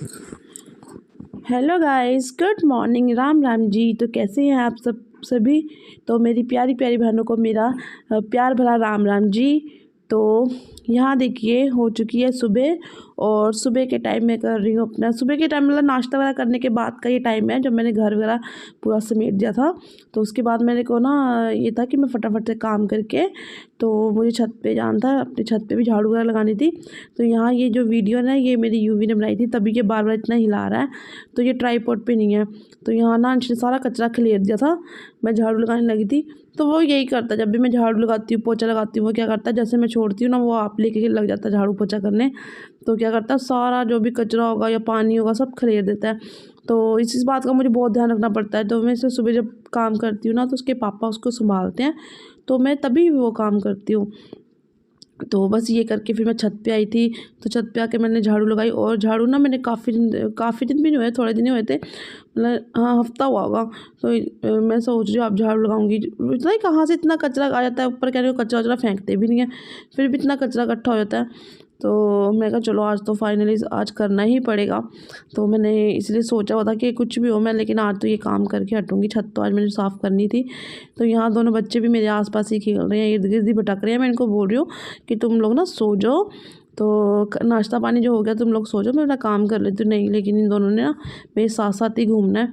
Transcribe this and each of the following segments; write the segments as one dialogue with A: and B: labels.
A: Hello guys, good morning. Ram Ram ji. तो कैसे हैं आप सभी। तो मेरी प्यारी प्यारी बहनों को मेरा प्यार भरा राम राम जी। तो यहाँ देखिए हो चुकी है सुबह, और सुबह के टाइम मैं कर रही हूँ अपना सुबह के टाइम मतलब नाश्ता वगैरह करने के बाद का ये टाइम है जब मैंने घर वगैरह पूरा समेट दिया था। तो उसके बाद मेरे को ना ये था कि मैं फटाफट से काम करके तो मुझे छत पे जाना था, अपनी छत पे भी झाड़ू वगैरह लगानी थी। तो यहाँ ये जो वीडियो है ना ये मेरी यूवी ने बनाई थी, तभी ये बार बार इतना हिला रहा है। तो ये ट्राईपॉड पे नहीं है। तो यहाँ ना अंश ने सारा कचरा खिलेर दिया था, मैं झाड़ू लगाने लगी थी। तो वो यही करता है, जब भी मैं झाड़ू लगाती हूँ पोछा लगाती हूँ वो क्या करता है, जैसे मैं छोड़ती हूँ ना वो आप लेके लग जाता है झाड़ू पोछा करने। तो क्या करता है सारा जो भी कचरा होगा या पानी होगा सब खिलेर देता है। तो इस बात का मुझे बहुत ध्यान रखना पड़ता है। तो मैं इसे सुबह जब काम करती हूँ ना तो उसके पापा उसको संभालते हैं, तो मैं तभी वो काम करती हूँ। तो बस ये करके फिर मैं छत पे आई थी। तो छत पे आके मैंने झाड़ू लगाई, और झाड़ू ना मैंने काफ़ी दिन भी नहीं हुए, थोड़े दिन ही हुए थे, मतलब हाँ हफ्ता हुआ होगा। तो मैं सोच रही हूँ आप झाड़ू लगाऊंगी, इतना ही कहाँ से इतना कचरा आ जाता है ऊपर, कह रहे हो कचरा वचरा फेंकते भी नहीं है, फिर भी इतना कचरा इकट्ठा हो जाता है। तो मैं कहा चलो आज तो फाइनली आज करना ही पड़ेगा। तो मैंने इसलिए सोचा हुआ था कि कुछ भी हो मैं, लेकिन आज तो ये काम करके हटूँगी। छत तो आज मैंने साफ़ करनी थी। तो यहाँ दोनों बच्चे भी मेरे आसपास ही खेल रहे हैं, इर्द गिर्द ही भटक रहे हैं। मैं इनको बोल रही हूँ कि तुम लोग ना सो जाओ, तो नाश्ता पानी जो हो गया तुम लोग सो जाओ, मैं अपना काम कर लेती हूँ। नहीं, लेकिन इन दोनों ने ना मेरे साथ साथ ही घूमना है।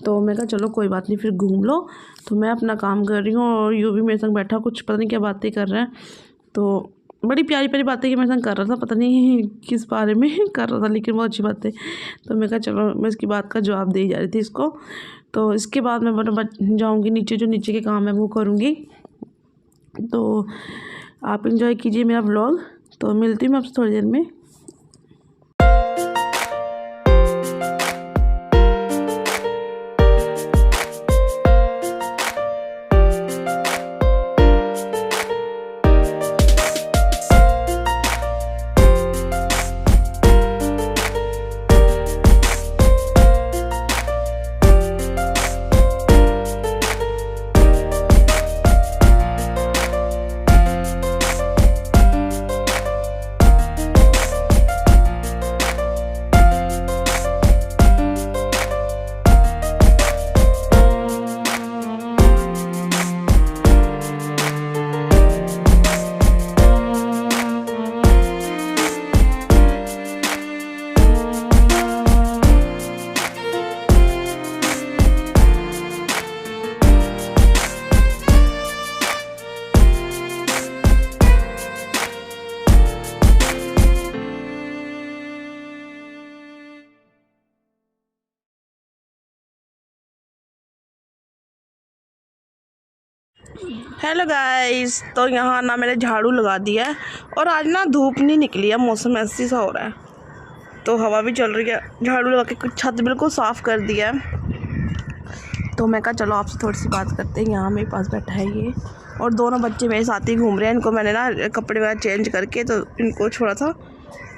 A: तो मैं कहा चलो कोई बात नहीं, फिर घूम लो। तो मैं अपना काम कर रही हूँ और यूँ भी मेरे संग बैठा, कुछ पता नहीं क्या बातें कर रहा है। तो बड़ी प्यारी प्यारी बातें कि मेरे संग कर रहा था, पता नहीं किस बारे में कर रहा था, लेकिन बहुत अच्छी बातें। तो मैं कहा चलो मैं इसकी बात का जवाब दे ही जा रही थी इसको। तो इसके बाद मैं जाऊँगी नीचे, जो नीचे के काम है वो करूँगी। तो आप इंजॉय कीजिए मेरा व्लॉग। तो मिलती हूँ मैं आपसे थोड़ी देर में। हेलो गाइस, तो यहाँ ना मैंने झाड़ू लगा दिया है, और आज ना धूप नहीं निकली है, मौसम ऐसी सा हो रहा है, तो हवा भी चल रही है। झाड़ू लगा के छत बिल्कुल साफ़ कर दिया है। तो मैं कहा चलो आपसे थोड़ी सी बात करते हैं। यहाँ मेरे पास बैठा है ये, और दोनों बच्चे मेरे साथ ही घूम रहे हैं। इनको मैंने ना कपड़े वगैरह चेंज करके तो इनको छोड़ा था,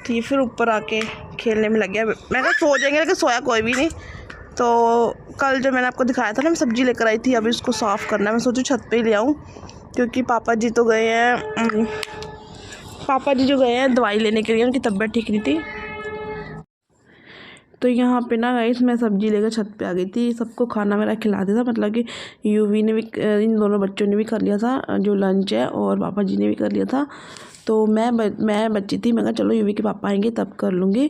A: तो ये फिर ऊपर आके खेलने में लग गया। मैं कहा सो जाएंगे, लेकिन सोया कोई भी नहीं। तो कल जो मैंने आपको दिखाया था ना, मैं सब्ज़ी लेकर आई थी, अभी उसको साफ़ करना है। मैं सोचूं छत पे ही ले आऊँ, क्योंकि पापा जी जो गए हैं दवाई लेने के लिए, उनकी तबीयत ठीक नहीं थी। तो यहाँ पे ना गाइस मैं सब्ज़ी लेकर छत पे आ गई थी। सबको खाना मेरा खिला दिया था, मतलब कि यूवी ने भी, इन दोनों बच्चों ने भी कर लिया था जो लंच है, और पापा जी ने भी कर लिया था। तो मैं बच्ची थी, मैं कहा चलो यूवी के पापा आएंगे तब कर लूँगी।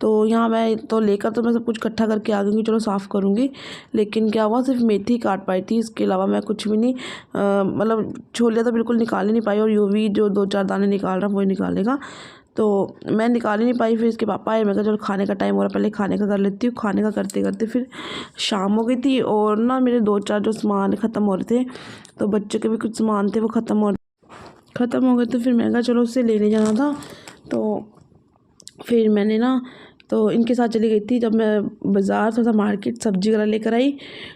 A: तो यहाँ मैं तो लेकर तो मैं सब कुछ इकट्ठा करके आ गई, चलो साफ़ करूँगी। लेकिन क्या हुआ, सिर्फ मेथी काट पाई थी, इसके अलावा मैं कुछ भी नहीं, मतलब छोले तो बिल्कुल निकाल ही नहीं पाई, और यूवी जो 2-4 दाने निकाल रहा वही निकालेगा, तो मैं निकाल ही नहीं पाई। फिर इसके पापा आए, मैं कहा चलो खाने का टाइम हो रहा है, पहले खाने का कर लेती हूँ। खाने का करते करते फिर शाम हो गई थी, और ना मेरे 2-4 जो सामान ख़त्म हो रहे थे, तो बच्चों के भी कुछ सामान थे वो ख़त्म हो गए। तो फिर मैं कहा चलो उससे लेने जाना था। तो फिर मैंने ना तो इनके साथ चली गई थी। जब मैं बाज़ार थोड़ा सा मार्केट सब्ज़ी वगैरह लेकर आई,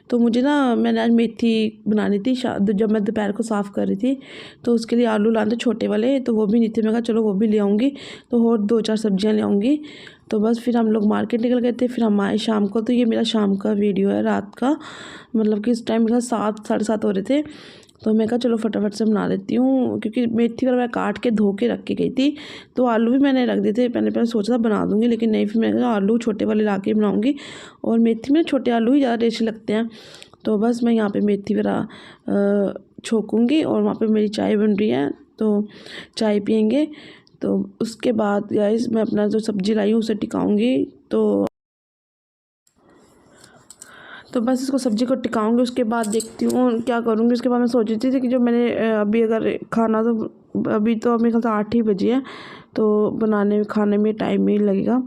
A: तो मुझे ना मैंने आज मेथी बनानी थी। जब मैं दोपहर को साफ़ कर रही थी, तो उसके लिए आलू लाने थे छोटे वाले, तो वो भी नहीं थे। मैं कहा चलो वो भी ले आऊँगी, तो और 2-4 सब्ज़ियाँ ले आऊँगी। तो बस फिर हम लोग मार्केट निकल गए थे, फिर हम आए शाम को। तो ये मेरा शाम का वीडियो है, रात का, मतलब कि इस टाइम मेरा 7 साढ़े 7 हो रहे थे। तो मैं कहा चलो फटाफट से बना लेती हूँ, क्योंकि मेथी वगैरह मैं काट के धो के रख के गई थी। तो आलू भी मैंने रख दिए थे, पहले सोचा था बना दूँगी, लेकिन नहीं, फिर मैंने कहा आलू छोटे वाले ला के बनाऊँगी, और मेथी में छोटे आलू ही ज़्यादा टेस्टी लगते हैं। तो बस मैं यहाँ पे मेथी वगैरह छोकूँगी, और वहाँ पे मेरी चाय बन रही है, तो चाय पियेंगे। तो उसके बाद गाइस मैं अपना जो सब्ज़ी लाई हूँ उसे टिकाऊँगी। तो बस इसको सब्ज़ी को टिकाऊँगी, उसके बाद देखती हूँ क्या करूँगी। उसके बाद मैं सोच रही थी कि जो मैंने अभी अगर खाना, तो अभी तो मेरे ख्याल से 8 ही बजे है, तो बनाने में खाने में टाइम नहीं लगेगा।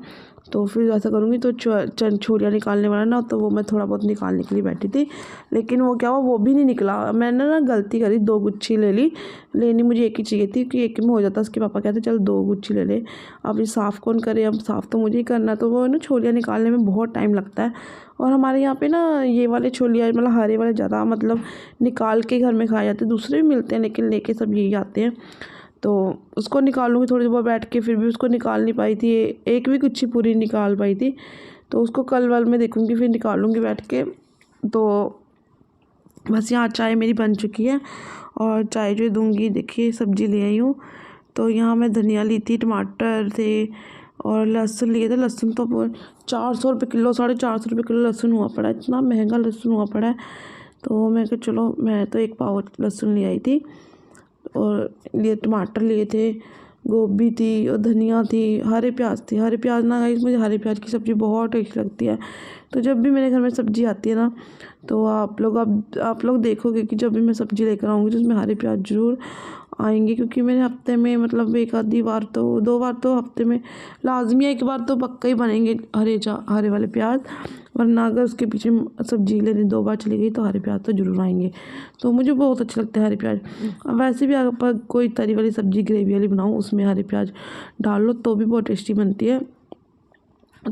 A: तो फिर ऐसा करूँगी, तो छोलियाँ निकालने वाला ना, तो वो मैं थोड़ा बहुत निकालने के लिए बैठी थी, लेकिन वो क्या हुआ, वो भी नहीं निकला। मैंने ना गलती करी, 2 गुच्छी ले ली, लेनी मुझे एक ही चाहिए थी, क्योंकि एक में हो जाता। उसके पापा कहते चल 2 गुच्छी ले ले, अब ये साफ़ कौन करे, अब साफ़ तो मुझे ही करना। तो वो ना छोलियाँ निकालने में बहुत टाइम लगता है, और हमारे यहाँ पे ना ये वाले छोलियाँ मतलब हरे वाले ज़्यादा मतलब निकाल के घर में खाए जाते हैं, दूसरे भी मिलते हैं लेकिन लेके सब यही आते हैं। तो उसको निकालूंगी थोड़ी देर बैठ के, फिर भी उसको निकाल नहीं पाई थी, एक भी गुच्छी पूरी निकाल पाई थी। तो उसको कल वाल में देखूंगी, फिर निकालूंगी बैठ के। तो बस यहाँ चाय मेरी बन चुकी है, और चाय जो दूंगी, देखिए सब्ज़ी ले आई हूँ। तो यहाँ मैं धनिया ली थी, टमाटर थे, और लहसुन लिए थे। लहसुन तो 400 रुपये किलो, 450 रुपये किलो लहसुन हुआ पड़ा है, इतना महंगा लहसुन हुआ पड़ा है। तो मैं कहा चलो, मैं तो 1 पाव लहसुन ले आई थी, और लिए टमाटर लिए थे, गोभी थी, और धनिया थी, हरे प्याज थी। हरे प्याज ना गाइस, मुझे हरे प्याज की सब्ज़ी बहुत टेस्टी लगती है। तो जब भी मेरे घर में सब्ज़ी आती है ना, तो आप लोग देखोगे कि जब भी मैं सब्ज़ी लेकर आऊँगी तो उसमें हरे प्याज ज़रूर आएंगे, क्योंकि मेरे हफ्ते में मतलब 1 आधी बार तो 2 बार तो हफ्ते में लाजमी है, 1 बार तो पक्का ही बनेंगे हरे वाले प्याज। वरना अगर उसके पीछे सब्ज़ी लेने 2 बार चली गई तो हरे प्याज तो ज़रूर आएंगे। तो मुझे बहुत अच्छे लगते हैं हरे प्याज। वैसे भी अगर कोई तरी वाली सब्ज़ी ग्रेवी वाली बनाऊँ, उसमें हरे प्याज डाल लो तो भी बहुत टेस्टी बनती है।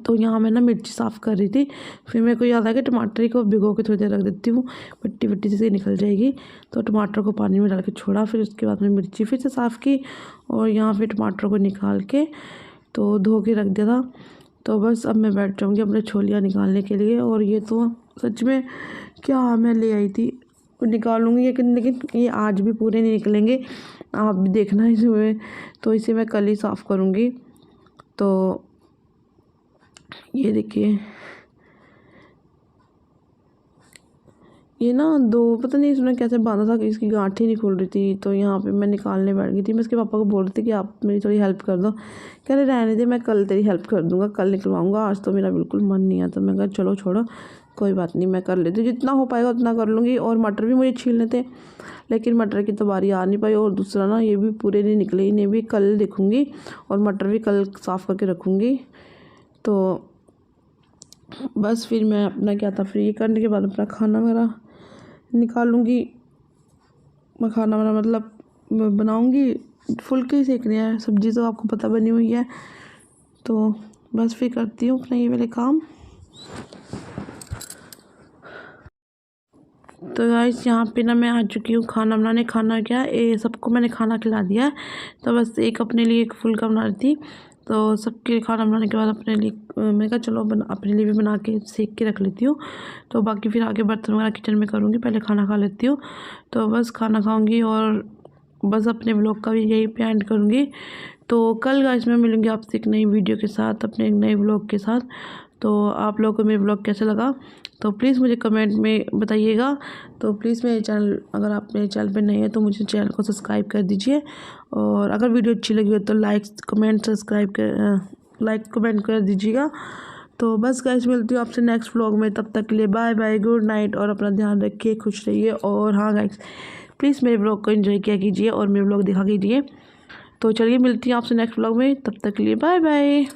A: तो यहाँ मैं ना मिर्ची साफ़ कर रही थी, फिर मेरे को याद आया कि टमाटर को भिगो के थोड़ी देर रख देती हूँ, मिट्टी विट्टी से निकल जाएगी। तो टमाटर को पानी में डाल के छोड़ा, फिर उसके बाद में मिर्ची फिर से साफ़ की, और यहाँ फिर टमाटर को निकाल के तो धो के रख दिया था। तो बस अब मैं बैठ जाऊँगी अपने छोलियाँ निकालने के लिए। और ये तो सच में क्या मैं ले आई थी, निकालूँगी, लेकिन ये आज भी पूरे नहीं निकलेंगे, आप भी देखना इसमें। तो इसे मैं कल ही साफ़ करूँगी। तो ये देखिए, ये ना 2 पता नहीं इसने कैसे बांधा था कि इसकी गांठ ही नहीं खुल रही थी। तो यहाँ पे मैं निकालने बैठ गई थी। मैं इसके पापा को बोल रही थी कि आप मेरी थोड़ी हेल्प कर दो, कह रहे रहने दे, मैं कल तेरी हेल्प कर दूँगा, कल निकलवाऊँगा, आज तो मेरा बिल्कुल मन नहीं है। तो मैं कहा चलो छोड़ो, कोई बात नहीं, मैं कर लेती हूँ, जितना हो पाएगा उतना कर लूँगी। और मटर भी मुझे छीलने थे, लेकिन मटर की तो बारी आ नहीं पाई, और दूसरा ना ये भी पूरे नहीं निकले, इन्हें भी कल देखूँगी, और मटर भी कल साफ़ करके रखूँगी। तो बस फिर मैं अपना क्या था, फिर ये करने के बाद अपना खाना वगैरह निकालूंगी। मैं खाना वाना मतलब बनाऊंगी, फुल्के ही सेकने हैं, सब्ज़ी तो आपको पता बनी हुई है। तो बस फिर करती हूँ अपना ये वाले काम। तो गाइस यहाँ पे ना मैं आ चुकी हूँ खाना बनाने। खाना क्या, ये सबको मैंने खाना खिला दिया है। तो बस एक अपने लिए एक फुल्का बना रही थी। तो सबके खाना बनाने के बाद अपने लिए मैंने कहा चलो अपने लिए भी बना के सेक के रख लेती हूँ। तो बाकी फिर आगे बर्तन वगैरह किचन में करूँगी, पहले खाना खा लेती हूँ। तो बस खाना खाऊँगी, और बस अपने व्लॉग का भी यही पे एंड करूँगी। तो कल गाइस मैं मिलूँगी आपसे एक नई वीडियो के साथ, अपने एक नए व्लॉग के साथ। तो आप लोगों को मेरा व्लॉग कैसा लगा तो प्लीज़ मुझे कमेंट में बताइएगा। तो प्लीज़ मेरे चैनल, अगर आप मेरे चैनल पे नए हैं तो मुझे चैनल को सब्सक्राइब कर दीजिए। और अगर वीडियो अच्छी लगी हो तो लाइक कमेंट कर दीजिएगा। तो बस गाइस मिलती हूँ आपसे नेक्स्ट व्लॉग में, तब तक के लिए बाय बाय, गुड नाइट, और अपना ध्यान रखिए, खुश रहिए। और हाँ गाइस, प्लीज़ मेरे व्लॉग को एंजॉय किया कीजिए और मेरे व्लॉग दिखा कीजिए। तो चलिए मिलती हूँ आपसे नेक्स्ट व्लॉग में, तब तक के लिए बाय बाय।